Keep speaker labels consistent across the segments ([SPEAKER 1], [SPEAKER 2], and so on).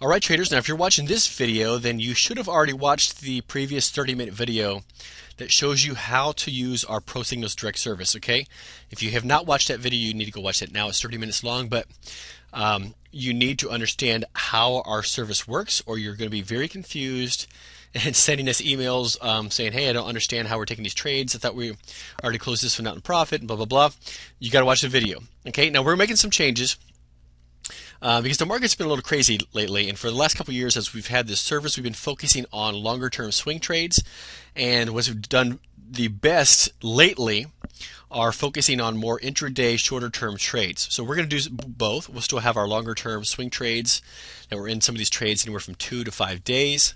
[SPEAKER 1] Alright traders, now if you're watching this video, then you should have already watched the previous 30-minute video that shows you how to use our Pro Signals Direct service, okay? If you have not watched that video, you need to go watch that now. It's 30 minutes long, but you need to understand how our service works, or you're going to be very confused and sending us emails saying, hey, I don't understand how we're taking these trades. I thought we already closed this one out in profit, and blah, blah, blah. You got to watch the video, okay? Now we're making some changes. Because the market's been a little crazy lately, and for the last couple of years as we've had this service, we've been focusing on longer term swing trades, and what's done the best lately are focusing on more intraday shorter term trades. So we're going to do both. We'll still have our longer term swing trades, and we're in some of these trades anywhere from 2 to 5 days.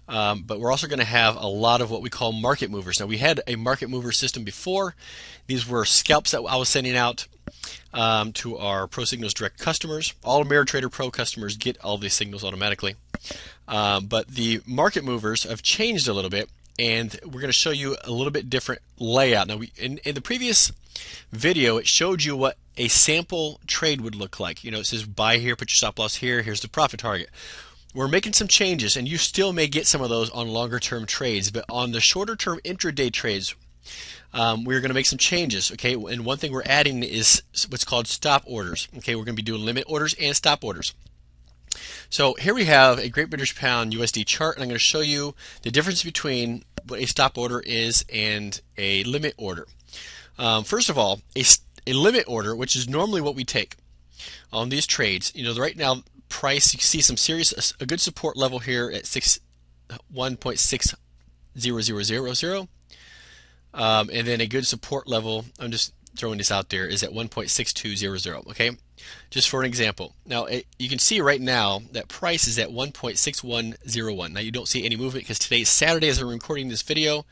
[SPEAKER 1] But we're also going to have a lot of what we call market movers. Now we had a market mover system before. These were scalps that I was sending out to our Pro Signals Direct customers. All AmeriTrader Pro customers get all these signals automatically. But the market movers have changed a little bit, and we're going to show you a little bit different layout. Now, in the previous video, it showed you what a sample trade would look like. You know, it says buy here, put your stop loss here, here's the profit target. We're making some changes, and you still may get some of those on longer term trades, but on the shorter term intraday trades, we're going to make some changes, okay? And one thing we're adding is what's called stop orders. Okay, we're going to be doing limit orders and stop orders. So here we have a Great British Pound USD chart, and I'm going to show you the difference between what a stop order is and a limit order. First of all, a limit order, which is normally what we take on these trades, you know, right now price, you can see some a good support level here at 1.60000. And then a good support level, I'm just throwing this out there, is at 1.6200, okay? Just for an example. Now, you can see right now that price is at 1.6101. Now, you don't see any movement because today is Saturday as I'm recording this video,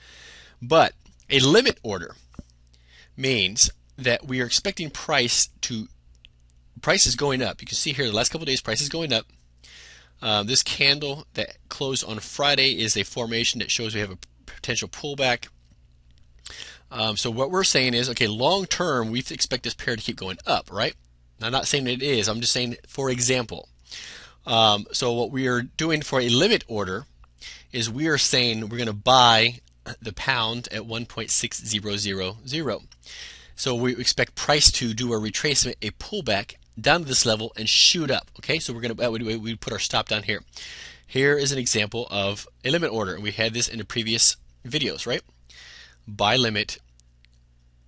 [SPEAKER 1] but a limit order means that we are expecting price is going up. You can see here the last couple of days price is going up. This candle that closed on Friday is a formation that shows we have a potential pullback. So what we're saying is, okay, long term, we expect this pair to keep going up, right? I'm not saying it is. I'm just saying, for example. So what we are doing for a limit order is we are saying we're going to buy the pound at 1.6000. So we expect price to do a retracement, a pullback down to this level and shoot up. Okay, so we're going to we put our stop down here. Here is an example of a limit order, and we had this in the previous videos, right? Buy limit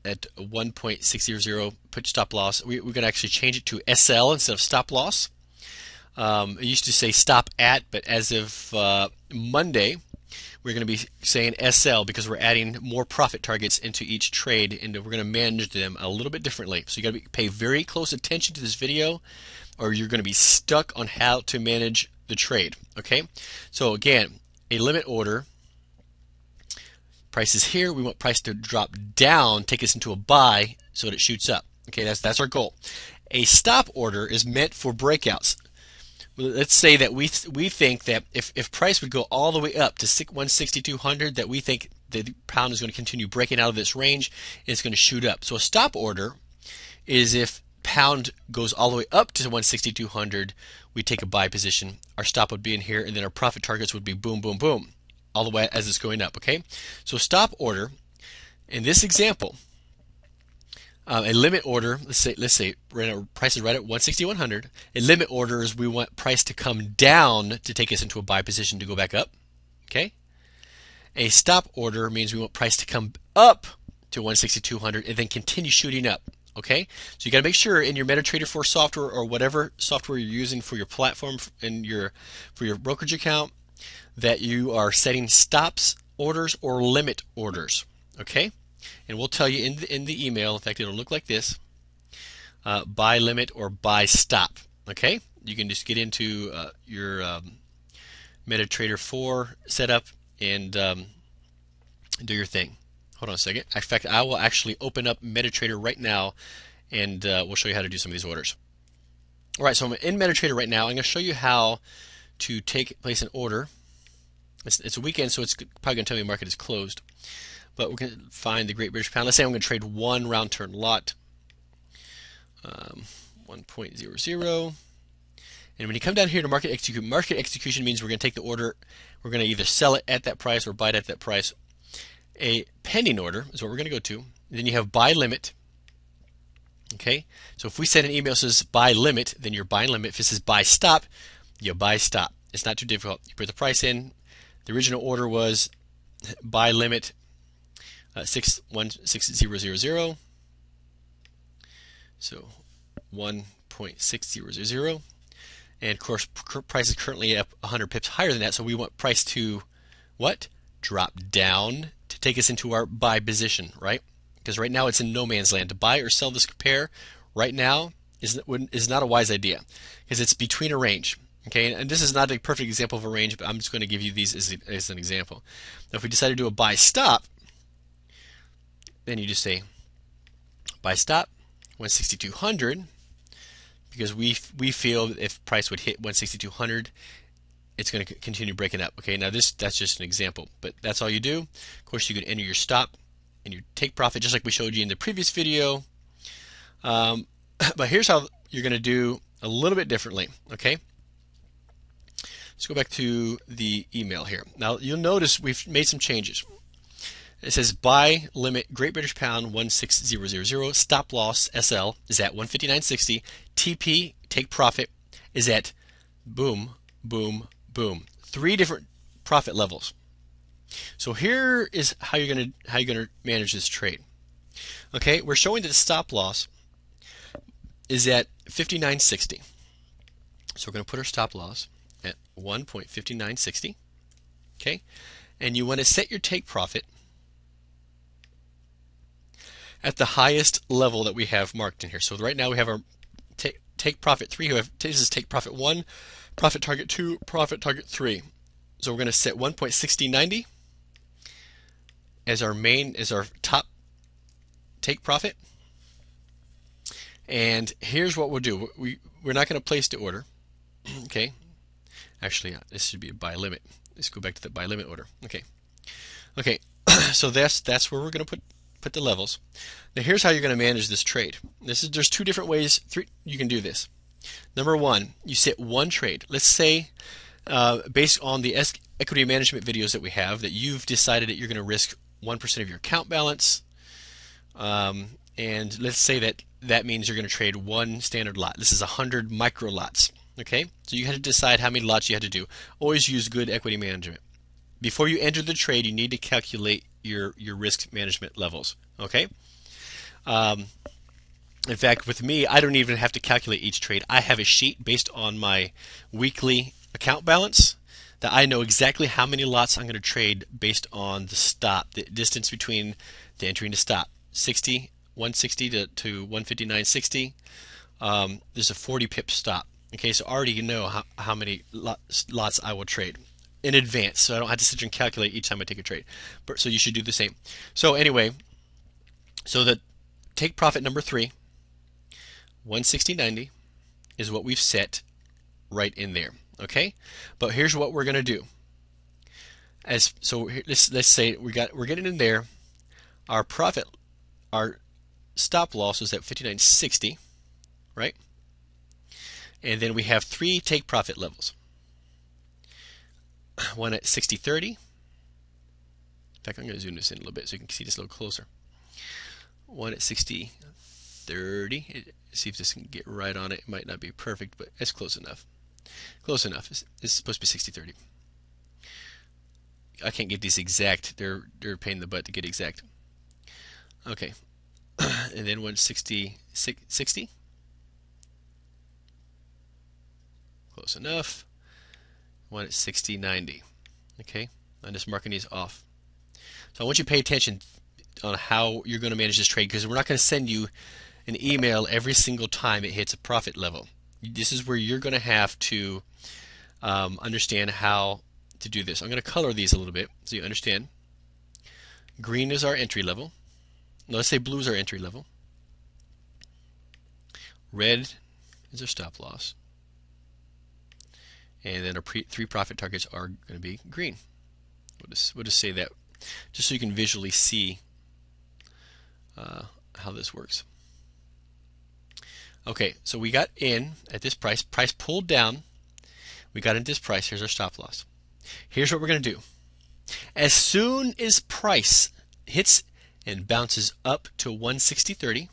[SPEAKER 1] at 1.600, put stop loss. We're going to actually change it to SL instead of stop loss. It used to say stop at, but as of Monday, we're going to be saying SL because we're adding more profit targets into each trade, and we're going to manage them a little bit differently. So you got to pay very close attention to this video, or you're going to be stuck on how to manage the trade. Okay, so again, a limit order. Price is here. We want price to drop down, take us into a buy so that it shoots up. Okay, that's our goal. A stop order is meant for breakouts. Let's say that we think that if price would go all the way up to 16200, that we think the pound is going to continue breaking out of this range and it's going to shoot up. So a stop order is if pound goes all the way up to 16200, we take a buy position. Our stop would be in here, and then our profit targets would be boom, boom, boom, all the way as it's going up. Okay, so stop order in this example, a limit order. Let's say price is right at 16100. A limit order is we want price to come down to take us into a buy position to go back up. Okay, a stop order means we want price to come up to 16200 and then continue shooting up. Okay, so you got to make sure in your MetaTrader 4 software or whatever software you're using for your platform and for your brokerage account, that you are setting stops orders or limit orders. Okay, and we'll tell you in the email. In fact, it'll look like this: buy limit or buy stop. Okay, you can just get into your MetaTrader 4 setup and do your thing. Hold on a second. In fact, I will actually open up MetaTrader right now, and we'll show you how to do some of these orders. All right, so I'm in MetaTrader right now. I'm going to show you how to place an order. It's a weekend, so it's probably going to tell me the market is closed. But we're going to find the Great British Pound. Let's say I'm going to trade one round turn lot, 1.00, And when you come down here to market execution means we're going to take the order, we're going to either sell it at that price or buy it at that price. A pending order is what we're going to go to. Then you have buy limit. Okay, so if we send an email that says buy limit, then you're buying limit. If it says buy stop, you buy stop. It's not too difficult. You put the price in. The original order was buy limit 1.6000. So 1.6000. And of course, price is currently up 100 pips higher than that. So we want price to what? Drop down to take us into our buy position, right? Because right now it's in no man's land. To buy or sell this pair right now is not a wise idea because it's between a range. Okay, and this is not a perfect example of a range, but I'm just going to give you these as an example. Now, if we decide to do a buy stop, then you just say buy stop 16200 because we feel that if price would hit 16200, it's going to continue breaking up. Okay, now that's just an example, but that's all you do. Of course, you can enter your stop and your take profit just like we showed you in the previous video. But here's how you're going to do a little bit differently. Okay, let's go back to the email here. Now you'll notice we've made some changes. It says buy limit Great British Pound 16000, stop loss SL is at 159.60, TP take profit is at boom, boom, boom. 3 different profit levels. So here is how you're gonna manage this trade. Okay, we're showing that the stop loss is at 59.60. So we're going to put our stop loss at 1.5960. Okay, and you want to set your take profit at the highest level that we have marked in here. So right now we have our take profit 3. This is take profit 1, profit target 2, profit target 3. So we're going to set 1.6090 as our top take profit. And here's what we'll do. We're not going to place the order. Okay. Actually, this should be a buy limit. Let's go back to the buy limit order. Okay. Okay. So that's where we're going to put the levels. Now here's how you're going to manage this trade. There's 2 different ways you can do this. Number 1, you set one trade. Let's say based on the equity management videos that we have, that you've decided that you're going to risk 1% of your account balance, and let's say that means you're going to trade one standard lot. This is 100 micro lots. Okay, so you had to decide how many lots you had to do. Always use good equity management. Before you enter the trade, you need to calculate your risk management levels. Okay. In fact, with me, I don't even have to calculate each trade. I have a sheet based on my weekly account balance that I know exactly how many lots I'm going to trade based on the stop, the distance between the entry and the stop. 160 to 159.60. There's a 40 pip stop. Okay, so already you know how many lots I will trade in advance, so I don't have to sit here and calculate each time I take a trade. So you should do the same. So anyway, so the take profit number 3, 160.90, is what we've set right in there. Okay, but here's what we're going to do. Let's say we're getting in there. Our profit, our stop loss is at 59.60, right? And then we have 3 take profit levels. One at 60.30. In fact, I'm going to zoom this in a little bit so you can see this a little closer. One at 60.30. See if this can get right on it. It might not be perfect, but it's close enough. Close enough. It's supposed to be 60.30. I can't get these exact. They're a pain in the butt to get exact. Okay. And then 160.60. Close enough. One at 60.90. Okay, I'm just marking these off. So I want you to pay attention on how you're going to manage this trade, because we're not going to send you an email every single time it hits a profit level. This is where you're going to have to understand how to do this. I'm going to color these a little bit so you understand. Green is our entry level. No, let's say blue is our entry level. Red is our stop loss. And then our 3 profit targets are going to be green. We'll just say that just so you can visually see how this works. Okay, so we got in at this price. Price pulled down We got into this price. Here's our stop loss. Here's what we're going to do. As soon as price hits and bounces up to 160.30,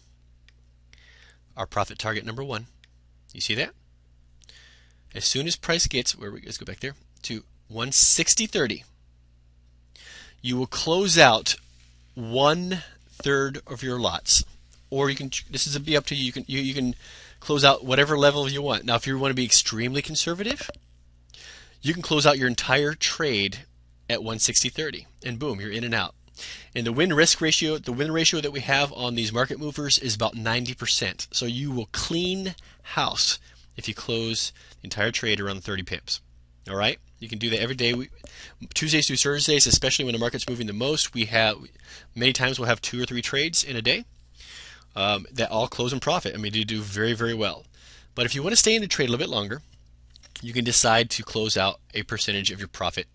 [SPEAKER 1] our profit target number 1, you see that? As soon as price gets, let's go back there, to 160.30, you will close out 1/3 of your lots. Or you can, this is be up to you. You can close out whatever level you want. Now, if you want to be extremely conservative, you can close out your entire trade at 160.30, and boom, you're in and out. And the win-risk ratio, the win ratio that we have on these market movers is about 90%. So you will clean house if you close the entire trade around 30 pips. All right, you can do that every day. Tuesdays through Thursdays, especially when the market's moving the most, we have many times we'll have 2 or 3 trades in a day that all close in profit. I mean, you do very, very well. But if you want to stay in the trade a little bit longer, you can decide to close out a percentage of your profit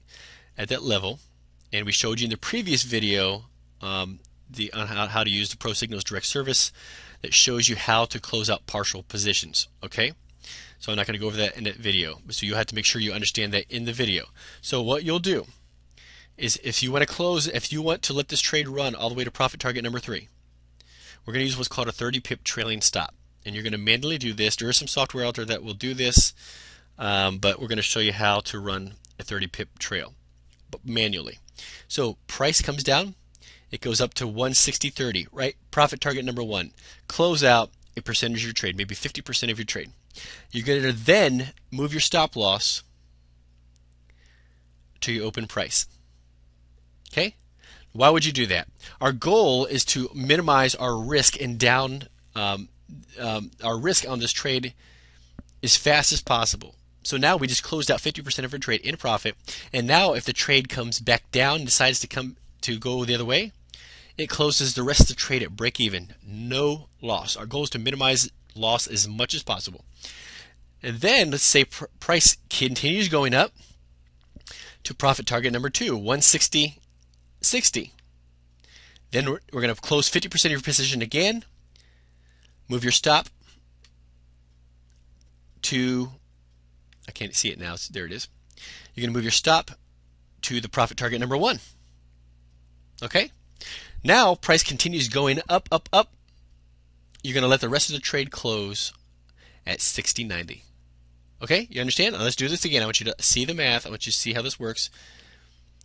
[SPEAKER 1] at that level. And we showed you in the previous video on how to use the ProSignals direct service that shows you how to close out partial positions. Okay, so I'm not going to go over that in that video, so you have to make sure you understand that in the video. So what you'll do is, if you want to let this trade run all the way to profit target number 3, we're going to use what's called a 30 pip trailing stop, and you're going to manually do this. There is some software out there that will do this, but we're going to show you how to run a 30 pip trail, but manually. So price comes down, it goes up to 160.30, right? Profit target number 1. Close out a percentage of your trade, maybe 50% of your trade. You're going to then move your stop loss to your open price. Okay? Why would you do that? Our goal is to minimize our risk and our risk on this trade as fast as possible. So now we just closed out 50% of our trade in profit, and now if the trade comes back down and decides to go the other way, it closes the rest of the trade at break even, no loss. Our goal is to minimize loss as much as possible. And then let's say price continues going up to profit target number 2, 160.60. Then we're going to close 50% of your position again, move your stop to, I can't see it now, so there it is. You're going to move your stop to the profit target number 1. Okay? Now price continues going up, up, up. You're going to let the rest of the trade close at 60.90. Okay? You understand? Now let's do this again. I want you to see the math. I want you to see how this works.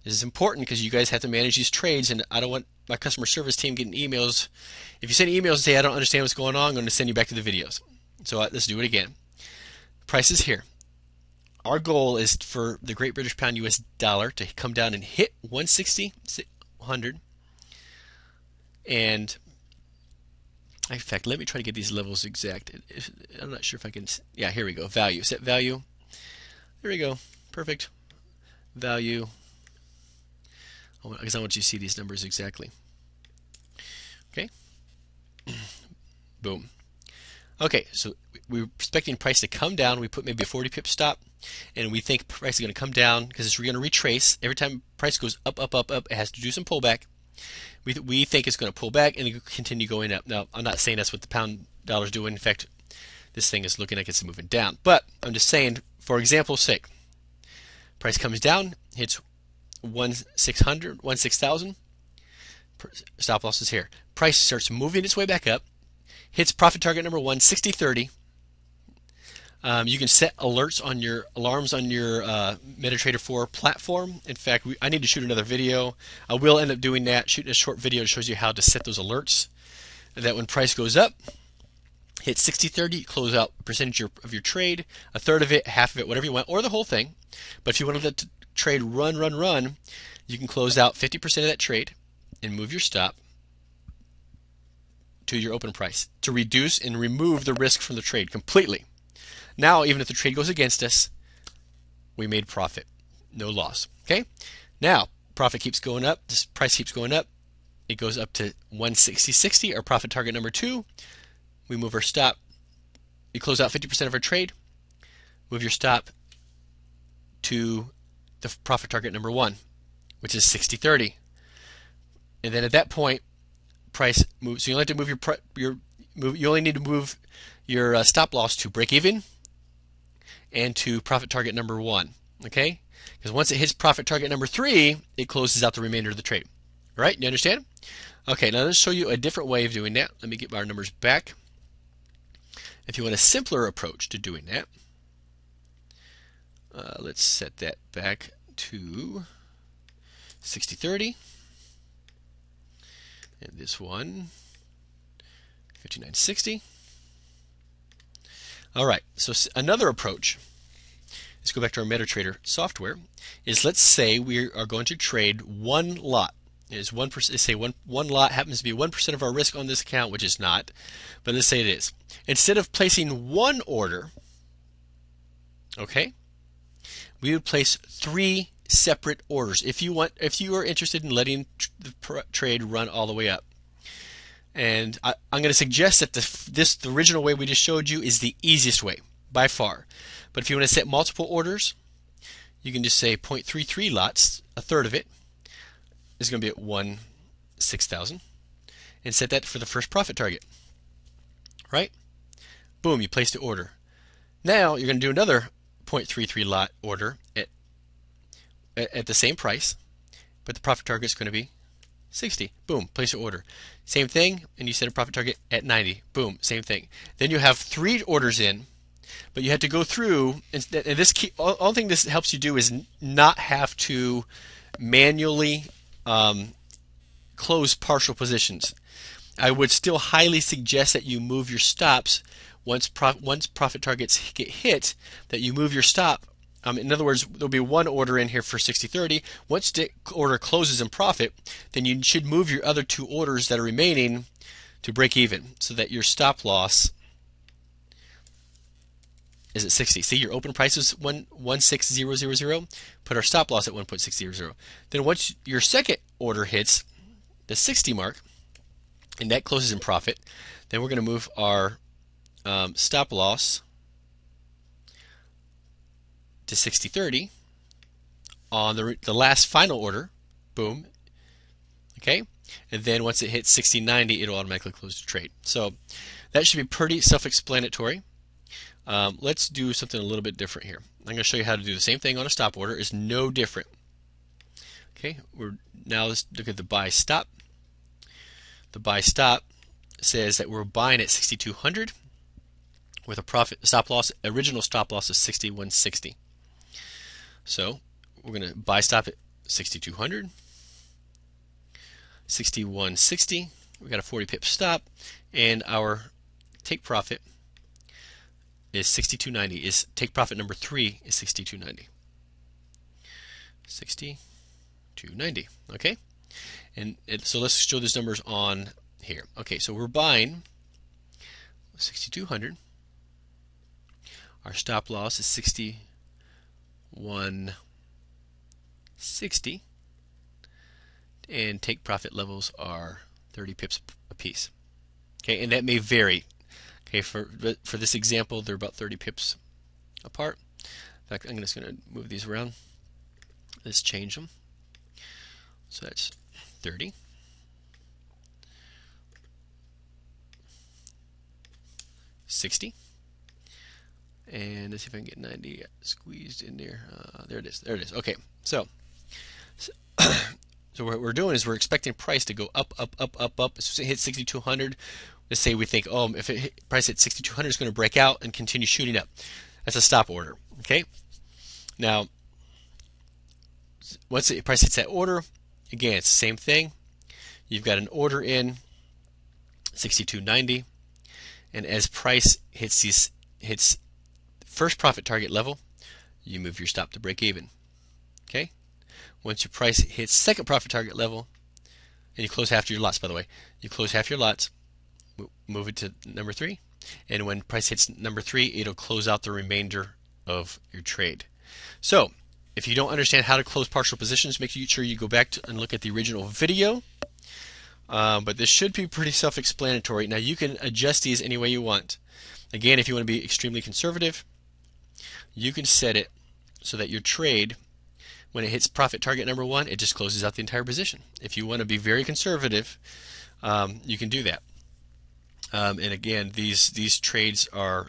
[SPEAKER 1] This is important because you guys have to manage these trades, and I don't want my customer service team getting emails. If you send emails and say, I don't understand what's going on, I'm going to send you back to the videos. So let's do it again. Price is here. Our goal is for the Great British Pound US dollar to come down and hit 160.100. And in fact, let me try to get these levels exact. I'm not sure if I can. Yeah, here we go. Value. Set value. There we go. Perfect. Value. Because I want you to see these numbers exactly. Okay. Boom. Okay, so we're expecting price to come down. We put maybe a 40 pip stop, and we think price is going to come down because it's going to retrace. Every time price goes up, up, up, up, it has to do some pullback. We think it's going to pull back and continue going up. Now, I'm not saying that's what the pound dollar is doing. In fact, this thing is looking like it's moving down. But I'm just saying, for example's sake, price comes down, hits 16,000. Stop loss is here. Price starts moving its way back up, hits profit target number 1, 60.30. You can set alerts on your alarms on your MetaTrader 4 platform. In fact, I need to shoot another video. I will end up doing that, shooting a short video that shows you how to set those alerts. That when price goes up, hit 60.30, close out a percentage of your trade, a third of it, half of it, whatever you want, or the whole thing. But if you want to let the trade run, you can close out 50% of that trade and move your stop to your open price to reduce and remove the risk from the trade completely. Now, even if the trade goes against us, we made profit, no loss. Okay. Now, profit keeps going up. This price keeps going up. It goes up to 160.60, our profit target number 2. We move our stop. We close out 50% of our trade. Move your stop to the profit target number 1, which is 60.30. And then at that point, price moves. So you only have to move you only need to move your stop loss to break even, and to profit target number 1. Okay? Because once it hits profit target number 3, it closes out the remainder of the trade. All right? You understand? Okay, now let's show you a different way of doing that. Let me get our numbers back. If you want a simpler approach to doing that, let's set that back to 60/30. And this one, 59/60. All right, so another approach, let's go back to our MetaTrader software, is let's say we are going to trade one lot. Is 1%, say one lot happens to be 1% of our risk on this account, which is not, but let's say it is. Instead of placing one order, okay, we would place 3 separate orders if you are interested in letting the trade run all the way up. And I'm going to suggest that the original way we just showed you is the easiest way by far. But if you want to set multiple orders, you can just say 0.33 lots, a third of it is going to be at 1/6000, and set that for the first profit target. Right? Boom, you placed the order. Now you're going to do another 0.33 lot order at the same price, but the profit target is going to be 60. Boom, place your order. Same thing, and you set a profit target at 90. Boom, same thing. Then you have 3 orders in, but you have to go through, and this all thing this helps you do is not have to manually close partial positions. I would still highly suggest that you move your stops once profit targets get hit, that you move your stop. In other words, there'll be one order in here for 60/30. Once the order closes in profit, then you should move your other 2 orders that are remaining to break even, so that your stop loss is at 60. See, your open price is 16000. Put our stop loss at 1.600. Then once your second order hits the 60 mark, and that closes in profit, then we're going to move our stop loss to 60/30 on the last final order. Boom. Okay, and then once it hits 60/90, it'll automatically close the trade. So that should be pretty self-explanatory. Let's do something a little bit different here. I'm going to show you how to do the same thing on a stop order. It's no different. Okay, now let's look at the buy stop. The buy stop says that we're buying at 6200 with a profit stop loss. Original stop loss is 6160. So we're going to buy stop at 6200, 6160. We got a 40 pip stop, and our take profit is 6290. Is take profit number 3 is 6290. 6290. Okay, and so let's show these numbers on here. Okay, so we're buying 6200. Our stop loss is 6160, and take profit levels are 30 pips apiece. Okay, and that may vary. Okay, for this example, they're about 30 pips apart. In fact, I'm just going to move these around. Let's change them. So that's 30. 60. And let's see if I can get 90 squeezed in there. There it is. There it is. Okay, so what we're doing is we're expecting price to go up, up, up, up, up. As soon as it hits 6200, let's say we think, oh, if price hits 6200, it's going to break out and continue shooting up. That's a stop order. Okay. Now, once the price hits that order, again, it's the same thing. You've got an order in 6290, and as price hits first profit target level, you move your stop to break even. Okay. Once your price hits second profit target level, and you close half your lots, by the way, you close half your lots, move it to number 3, and when price hits number 3, it'll close out the remainder of your trade. So if you don't understand how to close partial positions, make sure you go back and look at the original video. But this should be pretty self-explanatory. Now you can adjust these any way you want. Again, if you want to be extremely conservative, you can set it so that your trade, when it hits profit target number 1, it just closes out the entire position. If you want to be very conservative, you can do that. And again, these trades are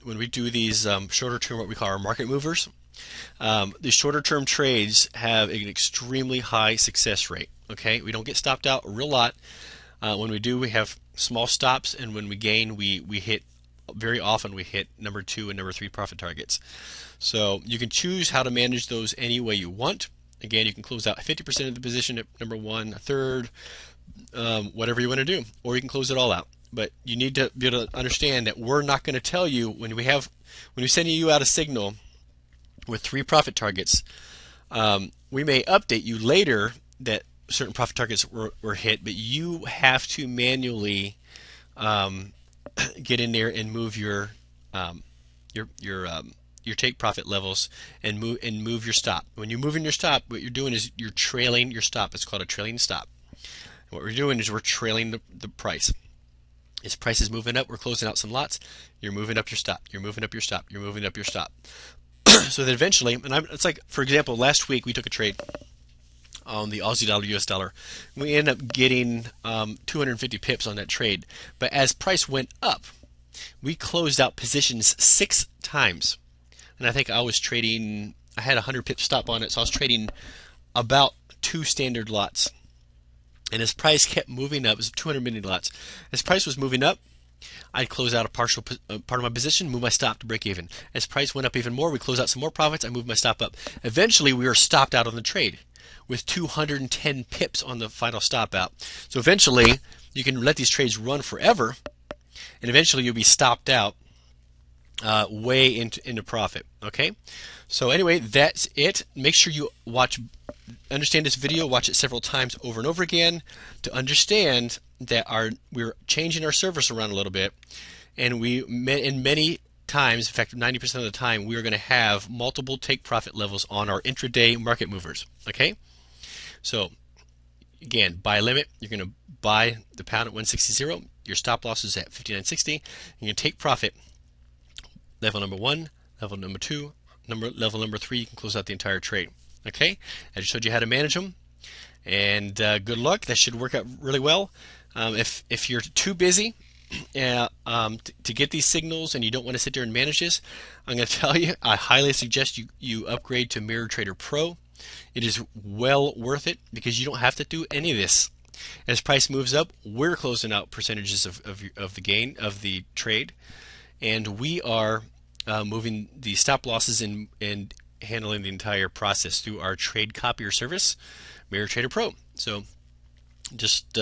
[SPEAKER 1] when we do these shorter term, what we call our market movers, the shorter term trades have an extremely high success rate. Okay, we don't get stopped out a real lot. When we do, we have small stops, and when we gain, we hit, very often we hit number 2 and number 3 profit targets. So you can choose how to manage those any way you want. Again, you can close out 50% of the position at number 1, a third, whatever you want to do, or you can close it all out. But you need to be able to understand that we're not going to tell you when we're sending you out a signal with 3 profit targets. We may update you later that certain profit targets were hit, but you have to manually get in there and move your take profit levels and move your stop. When you're moving your stop, what you're doing is you're trailing your stop. It's called a trailing stop. And what we're doing is we're trailing the price. As price is moving up, we're closing out some lots. You're moving up your stop. You're moving up your stop. You're moving up your stop. So that eventually, it's like, for example, last week we took a trade on the Aussie dollar US dollar. We ended up getting 250 pips on that trade. But as price went up, we closed out positions 6 times. And I think I had a 100 pip stop on it, so I was trading about 2 standard lots. And as price kept moving up, it was 200 mini lots. As price was moving up, I'd close out a partial part of my position, move my stop to break even. As price went up even more, we close out some more profits, I moved my stop up. Eventually, we were stopped out on the trade with 210 pips on the final stop out. So eventually, you can let these trades run forever, and eventually you'll be stopped out way into profit. Okay? So anyway, that's it. Make sure you understand this video, watch it several times over and over again to understand that we're changing our service around a little bit, and in many times, in fact 90% of the time, we are going to have multiple take profit levels on our intraday market movers. Okay, so again, buy limit, you're going to buy the pound at 160. Your stop loss is at 59.60. You're going to take profit level number 1, level number 2, level number 3. You can close out the entire trade. Okay, I just showed you how to manage them, and good luck. That should work out really well. If you're too busy to get these signals and you don't want to sit there and manage this, I'm going to tell you, I highly suggest you upgrade to MirrorTrader Pro. It is well worth it because you don't have to do any of this. As price moves up, we're closing out percentages of the gain of the trade, and we are moving the stop losses and handling the entire process through our trade copier service, MirrorTrader Pro. So just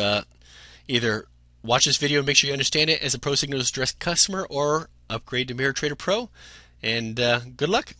[SPEAKER 1] either watch this video and make sure you understand it as a Pro Signals Direct customer, or upgrade to MirrorTrader Pro, and good luck.